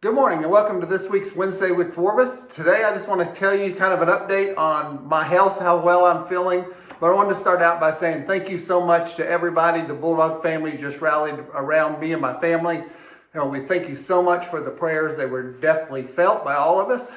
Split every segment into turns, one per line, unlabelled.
Good morning and welcome to this week's Wednesday with Forbes. Today I just want to tell you kind of an update on my health, how well I'm feeling. But I wanted to start out by saying thank you so much to everybody. The Bulldog family just rallied around me and my family. We thank you so much for the prayers. They were definitely felt by all of us.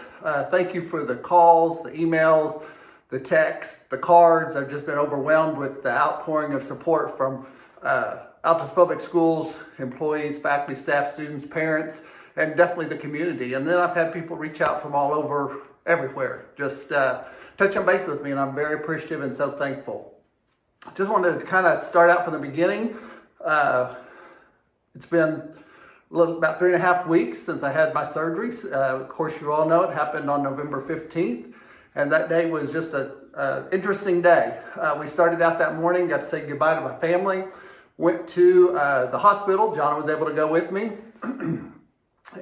Thank you for the calls, the emails, the texts, the cards. I've just been overwhelmed with the outpouring of support from Altus Public Schools, employees, faculty, staff, students, parents, and definitely the community. And then I've had people reach out from all over, everywhere, just touching base with me, and I'm very appreciative and so thankful. Just wanted to kind of start out from the beginning. It's been about 3.5 weeks since I had my surgery. Of course, you all know it happened on November 15th, and that day was just an interesting day. We started out that morning, got to say goodbye to my family, went to the hospital. John was able to go with me.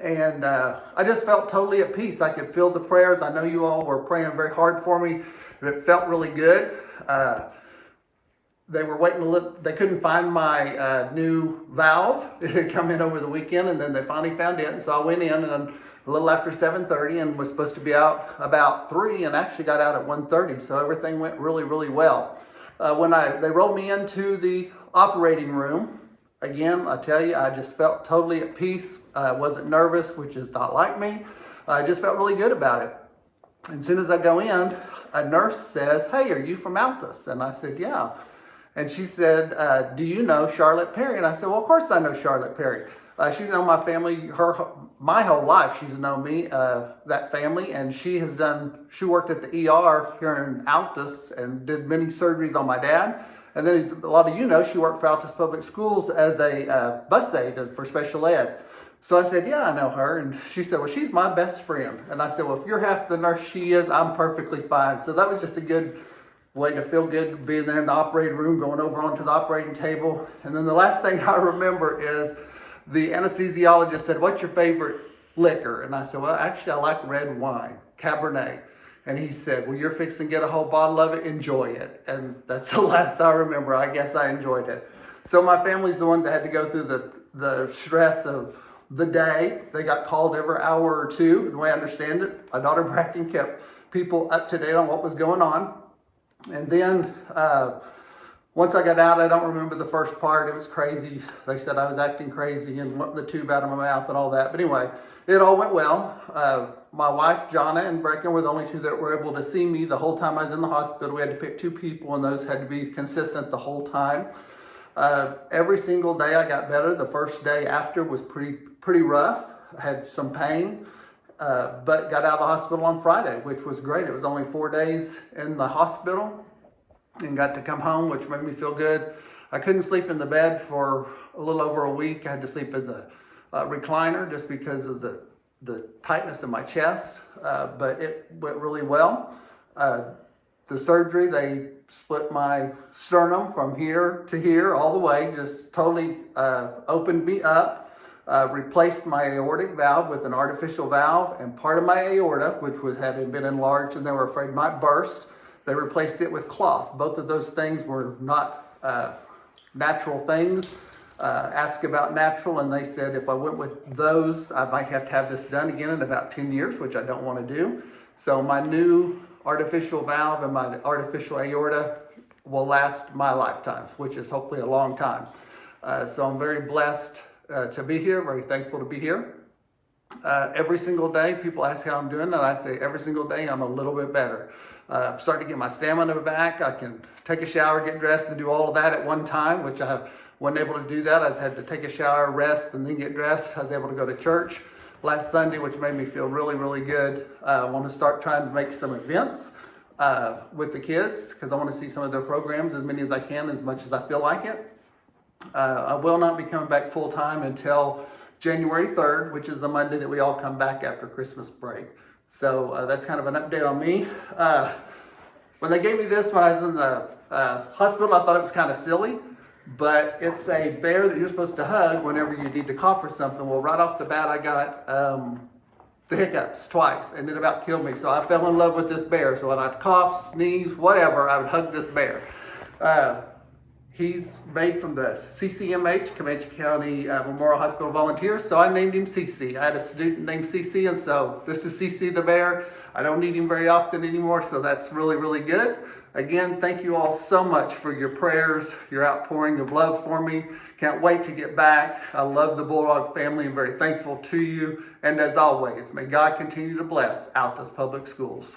And I just felt totally at peace. I could feel the prayers. I know you all were praying very hard for me, and it felt really good. They were waiting to look. They couldn't find my new valve. It had come in over the weekend, and then they finally found it. And so I went in and a little after 7:30, and was supposed to be out about 3, and actually got out at 1:30. So everything went really, really well. When they rolled me into the operating room, again, I tell you, I just felt totally at peace. I wasn't nervous, which is not like me. I just felt really good about it. And as soon as I go in, a nurse says, "Hey, are you from Altus?" And I said, "Yeah." And she said, "Do you know Charlotte Perry?" And I said, "Well, of course I know Charlotte Perry. She's known my family, my whole life. She's known me, that family, and she worked at the ER here in Altus and did many surgeries on my dad. And then a lot of you know she worked for Altus Public Schools as a bus aide for special ed." So I said, "Yeah, I know her." And she said, "Well, she's my best friend." And I said, "Well, if you're half the nurse she is, I'm perfectly fine." So that was just a good way to feel good, being there in the operating room, going over onto the operating table. And then the last thing I remember is the anesthesiologist said, "What's your favorite liquor?" And I said, "Well, actually, I like red wine, Cabernet." And he said, "Well, you're fixing to get a whole bottle of it. Enjoy it." And that's the last I remember. I guess I enjoyed it. So my family's the one that had to go through the stress of the day. They got called every hour or two, the way I understand it. My daughter Bracken kept people up to date on what was going on. And then once I got out, I don't remember the first part. It was crazy. They said I was acting crazy and wanting the tube out of my mouth and all that. But anyway, it all went well. My wife, Jonna, and Bracken were the only two that were able to see me the whole time I was in the hospital. We had to pick 2 people, and those had to be consistent the whole time. Every single day I got better. The first day after was pretty rough. I had some pain, but got out of the hospital on Friday, which was great. It was only 4 days in the hospital and got to come home, which made me feel good. I couldn't sleep in the bed for a little over a week. I had to sleep in the recliner just because of the tightness in my chest, but it went really well. The surgery, they split my sternum from here to here all the way, just totally opened me up, replaced my aortic valve with an artificial valve, and part of my aorta, which was having been enlarged and they were afraid might burst, they replaced it with cloth. Both of those things were not natural things. Asked about natural, and they said if I went with those, I might have to have this done again in about 10 years, which I don't want to do. So my new artificial valve and my artificial aorta will last my lifetime, which is hopefully a long time. So I'm very blessed to be here, very thankful to be here. Every single day, people ask how I'm doing, and I say every single day I'm a little bit better. I'm starting to get my stamina back. I can take a shower, get dressed, and do all of that at one time, which I wasn't able to do that. I had to take a shower, rest, and then get dressed. I was able to go to church last Sunday, which made me feel really, really good. I want to start trying to make some events with the kids because I want to see some of their programs, as many as I can, as much as I feel like it. I will not be coming back full-time until January 3rd, which is the Monday that we all come back after Christmas break. So that's kind of an update on me. When they gave me this when I was in the hospital, I thought it was kind of silly. But it's a bear that you're supposed to hug whenever you need to cough or something. Well, right off the bat, I got the hiccups twice, and it about killed me. So I fell in love with this bear. So when I'd cough, sneeze, whatever, I would hug this bear. He's made from the CCMH, Comanche County Memorial Hospital Volunteers, so I named him CC. I had a student named CC, and so this is CC the bear. I don't need him very often anymore, so that's really, really good. Again, thank you all so much for your prayers, your outpouring of love for me. Can't wait to get back. I love the Bulldog family and very thankful to you. And as always, may God continue to bless Altus Public Schools.